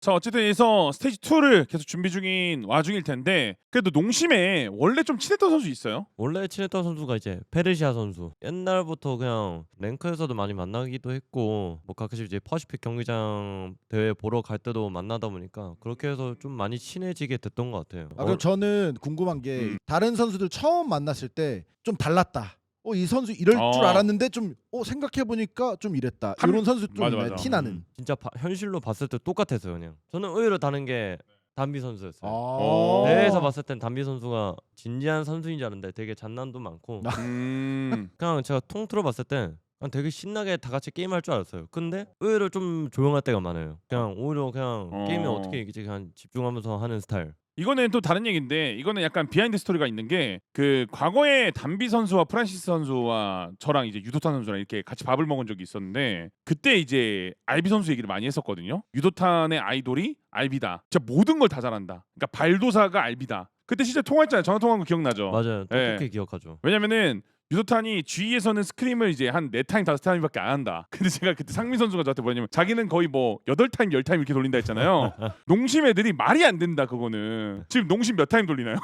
자 어쨌든 여기서 스테이지 2를 계속 준비 중인 와중일 텐데 그래도 농심에 원래 좀 친했던 선수 있어요? 원래 친했던 선수가 이제 페르시아 선수. 옛날부터 그냥 랭크에서도 많이 만나기도 했고 뭐 가끔씩 이제 퍼시픽 경기장 대회 보러 갈 때도 만나다 보니까 그렇게 해서 좀 많이 친해지게 됐던 것 같아요. 아, 그럼 저는 궁금한 게 다른 선수들 처음 만났을 때 좀 달랐다. 이 선수 이럴 줄 알았는데 좀 생각해 보니까 좀 이랬다. 이런 선수 좀 맞아. 티나는. 진짜 현실로 봤을 때 똑같았어요. 그냥 저는 의외로 다른 게 담비 선수였어요. 오. 대회에서 봤을 땐 담비 선수가 진지한 선수인 줄 알았는데 되게 장난도 많고 그냥 제가 통틀어 봤을 땐 그냥 되게 신나게 다 같이 게임할 줄 알았어요. 근데 의외로 좀 조용할 때가 많아요. 그냥 오히려 그냥 게임에 어떻게 이기지 그냥 집중하면서 하는 스타일. 이거는 또 다른 얘기인데 이거는 약간 비하인드 스토리가 있는 게 그 과거에 담비 선수와 프란시스 선수와 저랑 이제 유도탄 선수랑 이렇게 같이 밥을 먹은 적이 있었는데 그때 이제 알비 선수 얘기를 많이 했었거든요. 유도탄의 아이돌이 알비다. 진짜 모든 걸 다 잘한다. 그러니까 발도사가 알비다. 그때 진짜 통화했잖아요. 전화 통화한 거 기억나죠? 맞아요. 똑똑히 예. 기억하죠. 왜냐면은 유도탄이 G에서는 스크림을 이제 한 4타임 5타임밖에 안 한다. 근데 제가 그때 상민 선수가 저한테 뭐냐면 자기는 거의 뭐 8타임 10타임 이렇게 돌린다 했잖아요. 농심 애들이 말이 안 된다 그거는. 지금 농심 몇 타임 돌리나요?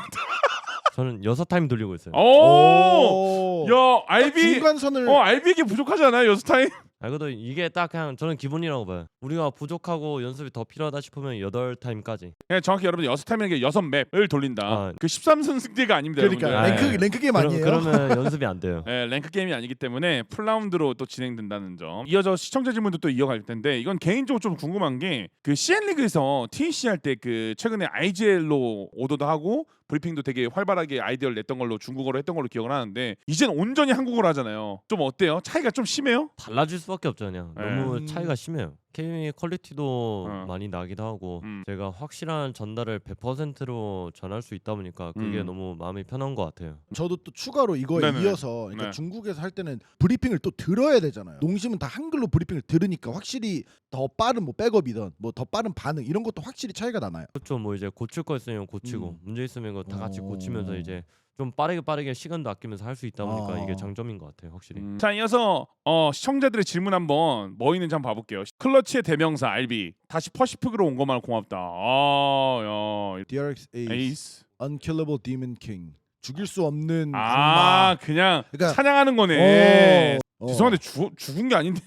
저는 6타임 돌리고 있어요. 오! 야, 알비 중간선을 알비에게 부족하지 않아요? 6타임? 그래도 이게 딱 그냥 저는 기본이라고 봐요. 우리가 부족하고 연습이 더 필요하다 싶으면 8타임까지. 그냥 정확히 여러분 6타임에게 6맵을 돌린다. 그 13승 승제가 아닙니다. 그러니까 여러분들. 랭크 게임 아니에요. 그러면 연습이 안 돼요. 네, 랭크 게임이 아니기 때문에 풀라운드로 또 진행된다는 점. 이어서 시청자 질문도 또 이어갈 텐데 이건 개인적으로 좀 궁금한 게 그 CN 리그에서 TEC 할 때 그 최근에 IGL로 오더도 하고 브리핑도 되게 활발하게 아이디어를 냈던 걸로 중국어로 했던 걸로 기억을 하는데 이제는 온전히 한국어로 하잖아요. 좀 어때요? 차이가 좀 심해요? 달라질 수밖에 없죠. 그냥 너무 차이가 심해요. 게임의 퀄리티도 많이 나기도 하고 제가 확실한 전달을 100%로 전할 수 있다 보니까 그게 너무 마음이 편한 것 같아요. 저도 또 추가로 이거에 네네. 이어서 그러니까 네. 중국에서 할 때는 브리핑을 또 들어야 되잖아요. 농심은 다 한글로 브리핑을 들으니까 확실히 더 빠른 뭐 백업이든 뭐 더 빠른 반응 이런 것도 확실히 차이가 나나요? 그렇죠. 뭐 이제 고칠 거 있으면 고치고 문제 있으면 이거 다 같이 고치면서 이제 좀 빠르게 시간도 아끼면서 할 수 있다 보니까 이게 장점인 것 같아요. 확실히. 자 이어서 시청자들의 질문 한번 뭐 있는지 한번 봐볼게요. 클러치의 대명사 알비 다시 퍼시픽으로 온 것만 고맙다. 야 DRX 에이스. Unkillable Demon King. 죽일 수 없는 악마. 그냥 그러니까- 찬양하는 거네. 어. 죄송한데 죽은 게 아닌데.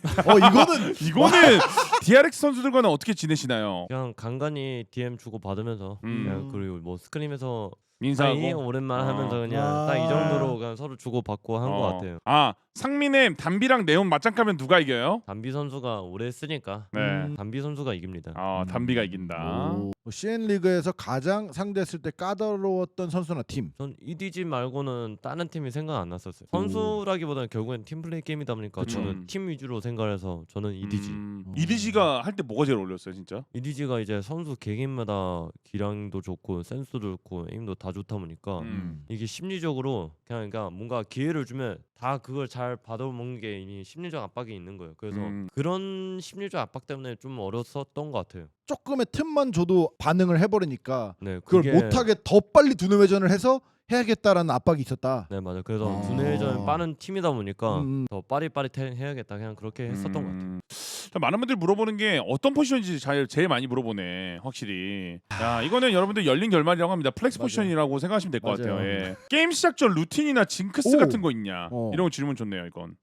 이거는 DRX 선수들과는 어떻게 지내시나요? 그냥 간간히 DM 주고 받으면서 그냥 그리고 뭐 스크림에서 민사하고 오랜만에 하면서 그냥 딱 이 정도로 그냥 서로 주고 받고 한 것 같아요. 상민의 담비랑 네온 맞짱 가면 누가 이겨요? 담비 선수가 오래 했으니까 네. 담비 선수가 이깁니다. 담비가 이긴다. CN 리그에서 가장 상대했을 때 까다로웠던 선수나 팀. 전 EDG 말고는 다른 팀이 생각 안 났었어요. 선수라기보다는 결국엔 팀플레이 게임이다 보니까 그쵸. 저는 팀 위주로 생각해서 저는 EDG. EDG가 할 때 뭐가 제일 어울렸어요, 진짜? EDG가 이제 선수 개개인마다 기량도 좋고 센스도 좋고 에임도 다 좋다 보니까 이게 심리적으로 그러니까 뭔가 기회를 주면 다 그걸 잘 받아먹는 게 이미 심리적 압박이 있는 거예요. 그래서 그런 심리적 압박 때문에 좀 어렸었던 것 같아요. 조금의 틈만 줘도 반응을 해버리니까 네, 그걸 그게- 못하게 더 빨리 두뇌 회전을 해서 해야겠다라는 압박이 있었다. 네 맞아요. 그래서 아. 두뇌 회전이 빠른 팀이다 보니까 음. 더 빠릿빠릿 해야겠다 그냥 그렇게 했었던 것 같아요. 자, 많은 분들이 물어보는 게 어떤 포지션인지 제일 많이 물어보네, 확실히. 야, 이거는 여러분들 열린 결말이라고 합니다. 플렉스 맞아요. 포지션이라고 생각하시면 될 것 맞아요. 같아요. 예. 게임 시작 전 루틴이나 징크스 오. 같은 거 있냐? 어. 이런 거 질문 좋네요, 이건.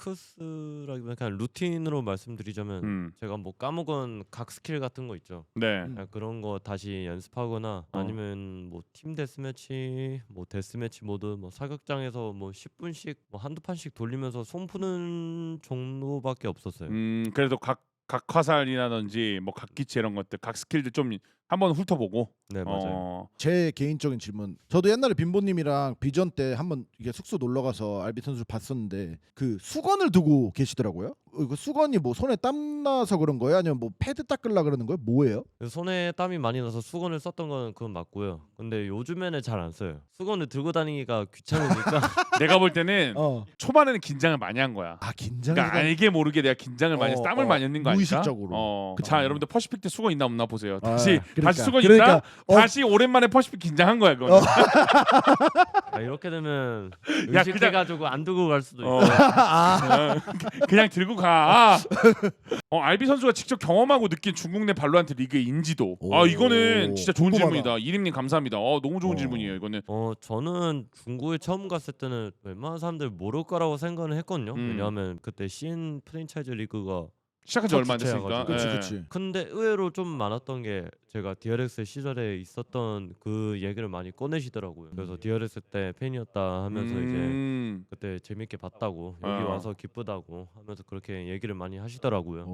징크스라기보다 그냥 루틴으로 말씀드리자면 제가 뭐 까먹은 각 스킬 같은 거 있죠. 네. 그냥 그런 거 다시 연습하거나 아니면 뭐 팀 데스매치, 뭐 데스매치 모드, 뭐 사격장에서 뭐 10분씩 뭐 한두 판씩 돌리면서 손 푸는 정도밖에 없었어요. 그래도 각 화살이라든지 뭐 각 기체 이런 것들, 각 스킬들 좀 한번 훑어보고. 네 맞아요. 제 개인적인 질문. 저도 옛날에 빈보님이랑 비전 때 한번 이게 숙소 놀러 가서 알비 선수를 봤었는데 그 수건을 두고 계시더라고요. 그 수건이 뭐 손에 땀 나서 그런 거예요? 아니면 뭐 패드 닦으려 그러는 거예요? 뭐예요? 그래서 손에 땀이 많이 나서 수건을 썼던 건 그건 맞고요. 근데 요즘에는 잘 안 써요. 수건을 들고 다니기가 귀찮으니까. 내가 볼 때는 초반에는 긴장을 많이 한 거야. 긴장을 그러니까 알게 모르게 내가 긴장을 많이 해서 땀을 많이 흘린 거 아닐까? 무의식적으로. 자, 여러분들 퍼시픽 때 수건 있나 없나 보세요. 다시 다시 수건 입다 그러니까 다시 오랜만에 퍼시픽 긴장한 거야 그거. 이렇게 되면 야, 의식해가지고 안 두고 갈 수도 있어. 그냥 들고 가. 알비 선수가 직접 경험하고 느낀 중국 내 발로란트 리그의 인지도. 오, 이거는 진짜 좋은 궁금하다. 질문이다. 이림님 감사합니다. 너무 좋은 질문이에요. 이거는. 저는 중국에 처음 갔을 때는 웬만한 사람들 모를 거라고 생각을 했거든요. 왜냐하면 그때 CN 프랜차이즈 리그가 시작한 지 얼마 안 됐으니까. 그렇지 예. 그렇지. 근데 의외로 좀 많았던 게 제가 DRX 시절에 있었던 그 얘기를 많이 꺼내시더라고요. 그래서 DRX 때 팬이었다 하면서 이제 그때 재밌게 봤다고 여기 와서 기쁘다고 하면서 그렇게 얘기를 많이 하시더라고요.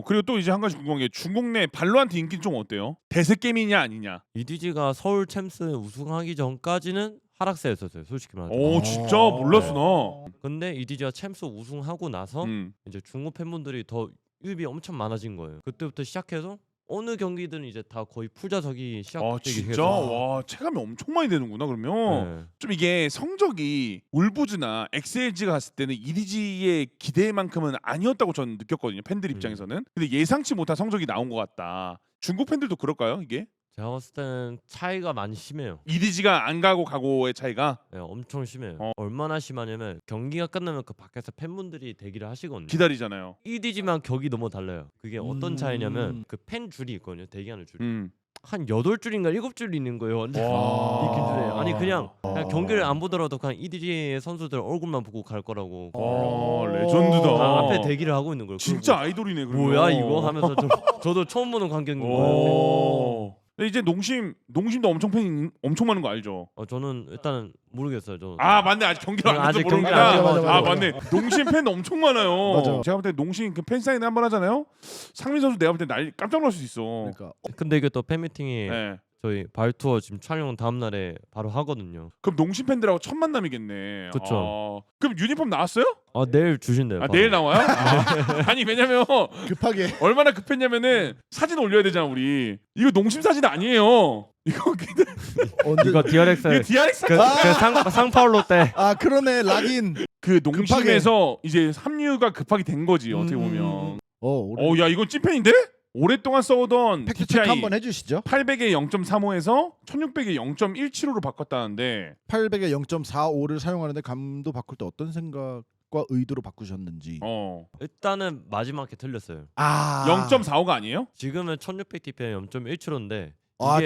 그리고 또 이제 한 가지 궁금한 게 중국 내 발로란트 인기 좀 어때요? 대세 게임이냐 아니냐? EDG가 서울 챔스 우승하기 전까지는 하락세였었어요. 솔직히 말해서. 오 진짜 몰랐어 나. 근데 EDG가 챔스 우승하고 나서 이제 중국 팬분들이 더 유입이 엄청 많아진 거예요. 그때부터 시작해서 어느 경기든 이제 다 거의 풀자석이 시작되기 진짜 해서. 와 체감이 엄청 많이 되는구나 그러면. 좀 이게 성적이 울부즈나 XLG가 갔을 때는 EDG의 기대만큼은 아니었다고 저는 느꼈거든요 팬들 입장에서는. 근데 예상치 못한 성적이 나온 것 같다. 중국 팬들도 그럴까요 이게? 제가 봤을 때는 차이가 많이 심해요. EDG가 안 가고 가고의 차이가 네, 엄청 심해요. 얼마나 심하냐면 경기가 끝나면 그 밖에서 팬분들이 대기를 하시거든요. 기다리잖아요. EDG만 격이 너무 달라요. 그게 어떤 차이냐면 그 팬 줄이 있거든요. 대기하는 줄이. 한 8줄인가 7줄 있는 거예요. 이 기준에. 아니 그냥 경기를 안 보더라도 그냥 EDG 선수들 얼굴만 보고 갈 거라고. 레전드다. 앞에 대기를 하고 있는 거예요. 진짜 아이돌이네 그러면. 뭐야 이거 하면서 저도 처음 보는 광경인 거예요. 근데 이제 농심도 엄청 팬이 엄청 많은 거 알죠? 저는 일단은 모르겠어요. 저. 맞네 아직 경기를 안 해서 아직 경기 모르는구나. 안 해서 맞아. 맞네. 농심 팬 엄청 많아요. 맞아. 제가 볼 때 농심 그 팬 사인회 한번 하잖아요. 상민 선수 내가 볼 때 깜짝 놀랄 수 있어. 그러니까 근데 이게 또 팬미팅이 네. 저희 발투어 지금 촬영 다음 날에 바로 하거든요. 그럼 농심 팬들하고 첫 만남이겠네. 그쵸. 그럼 유니폼 나왔어요? 내일 주신대요. 바로. 내일 나와요? 아니 왜냐면 급하게 얼마나 급했냐면은 사진 올려야 되잖아 우리. 이거 농심 사진 아니에요. 이거 언제 이거 DRX 이거 DRX 그 상파울로 때. 그러네 락인. 그 농심에서 이제 합류가 급하게 된 거지 어떻게 보면. 야 이건 찐팬인데? 오랫동안 써오던 팩트 체크 DPI 한번 해주시죠. 800에 0.35에서 1600에 0.17호로 바꿨다는데 800에 0.45를 사용하는데 감도 바꿀 때 어떤 생각과 의도로 바꾸셨는지. 일단은 마지막에 틀렸어요. 0.45가 아니에요? 지금은 1600 DPI 0.17호인데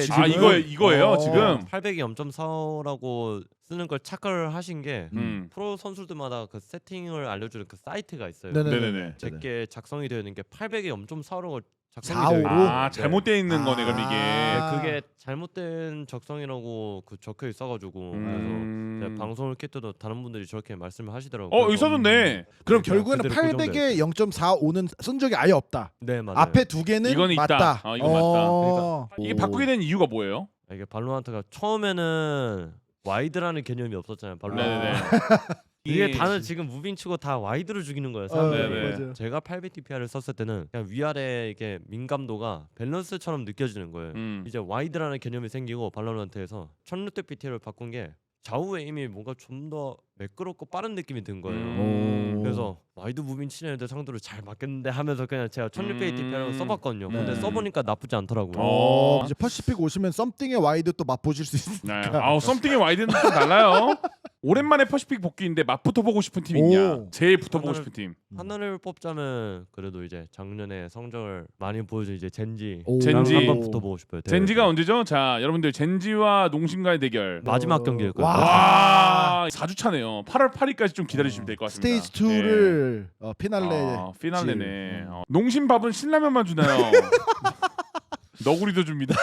지금은? 이거예요 지금. 800이 0.45라고 쓰는 걸 착각을 하신 게 프로 선수들마다 그 세팅을 알려주는 그 사이트가 있어요. 네네네. 제게 작성이 되어 있는 게 800에 0.45로 작성이 45 되어 로? 있어요. 잘못되어 있는 거네 그럼 이게. 그게 잘못된 적성이라고 그 적혀 있어가지고 그래서 제가 방송을 킬 때도 다른 분들이 저렇게 말씀을 하시더라고요. 여기 써줬네. 그럼 그냥 결국에는 그대로 800에 0.45는 쓴 적이 아예 없다. 네 맞아요. 앞에 두 개는 이건 있다. 맞다. 이건 맞다. 그러니까 이게 바꾸게 된 이유가 뭐예요? 이게 발로란트가 처음에는 와이드라는 개념이 없었잖아요. 네네네. 이게 다는 지금 무빙치고 다 와이드를 죽이는 거예요. 사람들이. 네네. 맞아요. 제가 800 DPI를 썼을 때는 그냥 위아래 이게 민감도가 밸런스처럼 느껴지는 거예요. 이제 와이드라는 개념이 생기고 발로란트에서 1600 DPI를 바꾼 게 좌우에 이미 뭔가 좀 더 매끄럽고 빠른 느낌이 든 거예요. 그래서 와이드 무빙 치는 애들 상대로 잘 맞겠는데 하면서 그냥 제가 1600 DPI라고 써봤거든요. 근데 써보니까 나쁘지 않더라고요. 이제 퍼시픽 오시면 썸띵의 와이드 또 맛보실 수 있으니까. 썸띵의 와이드는 또 달라요. 오랜만에 퍼시픽 복귀인데 맛부터 보고 싶은 팀 있냐? 제일 붙어보고 싶은 팀. 하나를 뽑자면 그래도 이제 작년에 성적을 많이 보여준 이제 젠지 젠지. 한번 붙어보고 싶어요. 젠지가 언제죠? 자 여러분들 젠지와 농심과의 대결. 마지막 경기일 거예요. 와 4주차네요. 8월 8일까지 좀 기다리시면 될 것 같습니다. 스테이지 2를 피날레. 피날레네. 농심밥은 신라면만 주나요? 너구리도 줍니다.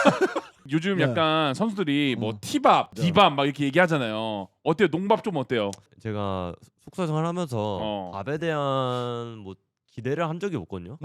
요즘 약간 선수들이 뭐 티밥, 디밥 막 이렇게 얘기하잖아요. 어때요? 농밥 좀 어때요? 제가 숙소 생활하면서 밥에 대한 뭐 기대를 한 적이 없거든요.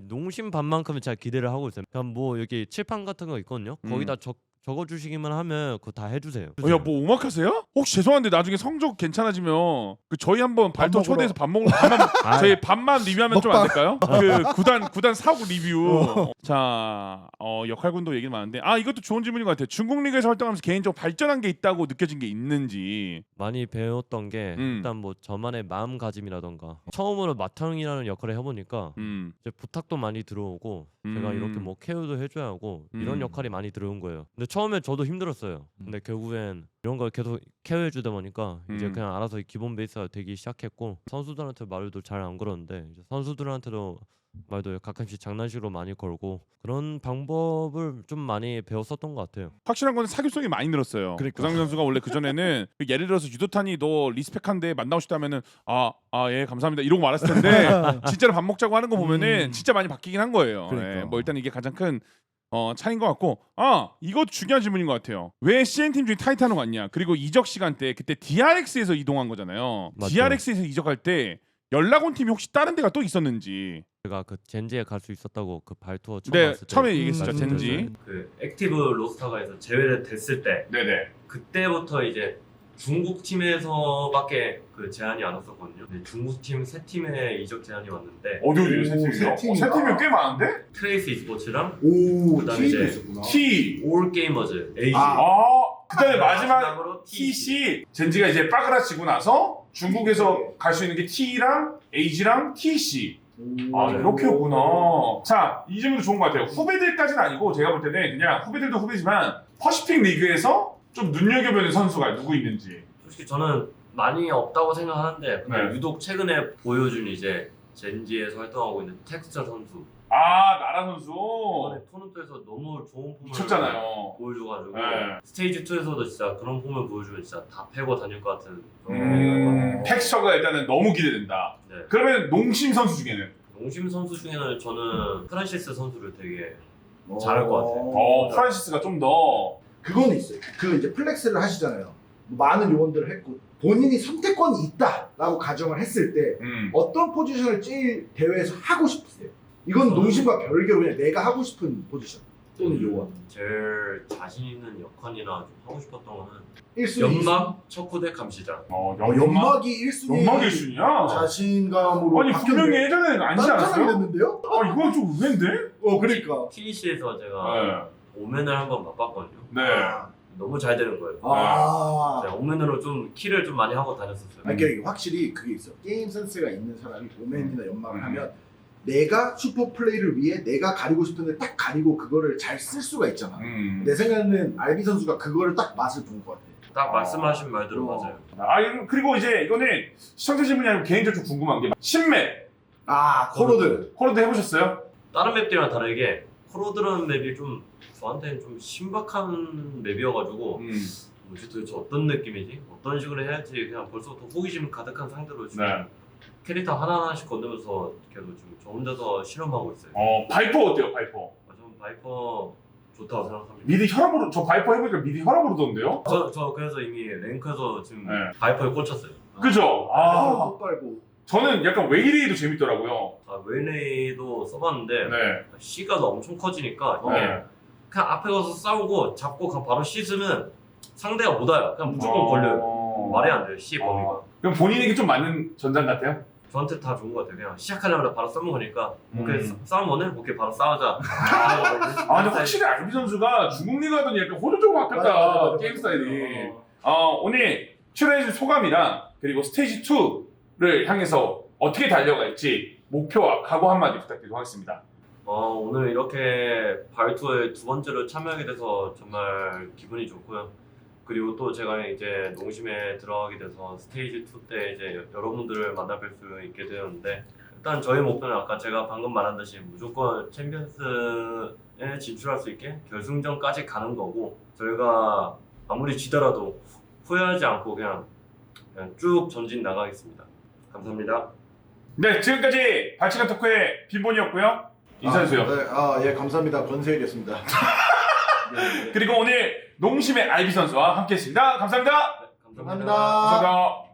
농심 밥만큼은 제가 기대를 하고 있어요. 그냥 뭐 여기 칠판 같은 거 있거든요. 거기다 적어주시기만 하면 그거 다 해주세요. 야, 뭐 오마카세요? 혹시 죄송한데 나중에 성적 괜찮아지면 그 저희 한번 발톱 먹으러. 초대해서 밥 먹으러 밥만 저희 밥만 리뷰하면 좀 안 될까요? 그 구단 사고 리뷰. 자, 역할군도 얘기 많은데 이것도 좋은 질문인 것 같아요. 중국 리그에서 활동하면서 개인적으로 발전한 게 있다고 느껴진 게 있는지. 많이 배웠던 게 일단 뭐 저만의 마음가짐이라던가 처음으로 마탕이라는 역할을 해보니까 이제 부탁도 많이 들어오고 제가 이렇게 뭐 케어도 해줘야 하고 이런 역할이 많이 들어온 거예요. 근데 처음에 저도 힘들었어요. 근데 결국엔 이런 걸 계속 케어해주다 보니까 이제 그냥 알아서 기본 베이스가 되기 시작했고 선수들한테 말도 잘 안 걸었는데 이제 선수들한테도 말도 가끔씩 장난식으로 많이 걸고 그런 방법을 좀 많이 배웠었던 것 같아요. 확실한 건 사교성이 많이 늘었어요. 그러니까. 구상 선수가 원래 그 전에는 예를 들어서 유도탄이 너 리스펙한데 만나고 싶다면은 예 감사합니다 이러고 말았을 텐데 진짜로 밥 먹자고 하는 거 보면은 진짜 많이 바뀌긴 한 거예요. 그러니까. 뭐 일단 이게 가장 큰 차이인 것 같고 이것도 중요한 질문인 것 같아요. 왜 CN팀 중에 타이탄으로 갔냐? 그리고 이적 시간 때 그때 DRX에서 이동한 거잖아요. 맞죠. DRX에서 이적할 때 연락 온 팀이 혹시 다른 데가 또 있었는지. 제가 그 젠지에 갈 수 있었다고 그 발투어 처음 네, 왔을 때 처음에 얘기했었죠. 말씀드렸어요. 젠지. 그 액티브 로스터가에서 제외를 됐을 때 네네. 그때부터 이제 중국 팀에서밖에 그 제안이 안 왔었거든요. 근데 중국 팀 세 팀의 이적 제안이 왔는데 어디 세 팀이요? 세 팀이면 꽤 많은데? 트레이스 e스포츠랑 오, 그다음에 T도 이제 있었구나. T. 올 게이머즈 AG 그다음에 마지막 마지막으로 TC 젠지가 이제 빠그라 치고 나서 중국에서 갈 수 있는 게 T랑 AG랑 TC. 이렇게였구나. 자, 이 질문도 좋은 것 같아요. 후배들까지는 아니고 제가 볼 때는 그냥 후배들도 후배지만 퍼시픽 리그에서 좀 눈여겨보는 선수가 누구 있는지. 솔직히 저는 많이 없다고 생각하는데 근데 네. 유독 최근에 보여준 이제 젠지에서 활동하고 있는 텍스처 선수 나라 선수. 이번에 토너트에서 너무 좋은 폼을 미쳤잖아요. 보여줘가지고 네. 스테이지 2에서도 진짜 그런 폼을 보여주면 진짜 다 패고 다닐 것 같은 그런 폼이거든요. 텍스처가 일단은 너무 기대된다. 네. 그러면 농심 선수 중에는 농심 선수 중에는 저는 프란시스 선수를 되게 잘할 것 같아요. 프란시스가 좀 더. 그거는 있어요. 그 이제 플렉스를 하시잖아요. 많은 요원들을 했고 본인이 선택권이 있다라고 가정을 했을 때 어떤 포지션을 제일 대회에서 하고 싶으세요? 이건 농심과 별개로 그냥 내가 하고 싶은 포지션 또는 요원. 제일 자신 있는 역할이나 좀 하고 싶었던 거는 1순위. 연막, 척후대, 감시자. 연막이 1순위. 연막이 1순위야? 자신감으로 아니 분명히 예전에는 아니지 딴 사람이 않았어요? 됐는데요? 이건 좀 의외인데? 그러니까. TEC에서 제가 오맨을 한번 맛봤거든요. 네. 너무 잘 되는 거예요. 아. 오맨으로 좀 킬을 좀 많이 하고 다녔었어요. 그러니까 이게 확실히 그게 있어. 게임 센스가 있는 사람이 오맨이나 연막을 하면 내가 슈퍼 플레이를 위해 내가 가리고 싶은데 딱 가리고 그거를 잘 쓸 수가 있잖아. 내 생각에는 알비 선수가 그거를 딱 맛을 본 것 같아. 딱 말씀하신 말대로 맞아요. 그리고 이제 이거는 시청자 질문이 아니고 개인적으로 좀 궁금한 게 신맵 코로드. 코로드 해보셨어요? 다른 맵들이랑 다르게 코로드라는 맵이 좀 저한테는 좀 신박한 맵이어가지고 뭐지 도대체 어떤 느낌이지? 어떤 식으로 해야지 그냥 벌써부터 호기심 가득한 상태로 지금 네. 캐릭터 하나하나씩 건너면서 계속 지금 저 혼자서 실험하고 있어요. 바이퍼 어때요 바이퍼? 저는 바이퍼 좋다고 생각합니다. 미드 혈압으로 저 바이퍼 해보니까 미드 혈압으로 던데요? 저 그래서 이미 랭크에서 지금 네. 바이퍼에 꽂혔어요. 그죠? 못 빨고. 저는 약간 웨이레이도 재밌더라고요. 웨이레이도 써봤는데 네. C가 너무 커지니까 이게 네. 그냥 앞에 가서 싸우고 잡고 바로 씻으면 상대가 못 와요. 그냥 무조건 걸려요. 말이 안 돼요. C 범위가. 그럼 본인에게 좀 맞는 전장 같아요? 저한테 다 좋은 것 같아요. 그냥 시작하자마자 바로 싸우는 거니까 오케이 싸움 원해? 오케이 바로 싸우자. 근데 확실히 알비 선수가 중국 리그 하더니 약간 호주적으로 바뀌었다. 맞아. 게임 스타일이. 오늘 출연해준 소감이랑 그리고 스테이지 2를 향해서 어떻게 달려갈지 목표와 각오 한마디 부탁드리도록 하겠습니다. 오늘 이렇게 발투어에 두 번째로 참여하게 돼서 정말 기분이 좋고요. 그리고 또 제가 이제 농심에 들어가게 돼서 스테이지 2 때 이제 여러분들을 만나뵐 수 있게 되었는데 일단 저희 목표는 아까 제가 방금 말한 듯이 무조건 챔피언스에 진출할 수 있게 결승전까지 가는 거고 저희가 아무리 지더라도 후회하지 않고 그냥 쭉 전진 나가겠습니다. 감사합니다. 네, 지금까지 발치간 토크의 빈본이었고요. 인사해주세요. 예, 감사합니다. 권세일이었습니다. 그리고 오늘 농심의 알비 선수와 함께했습니다. 감사합니다. 네, 감사합니다. 감사합니다.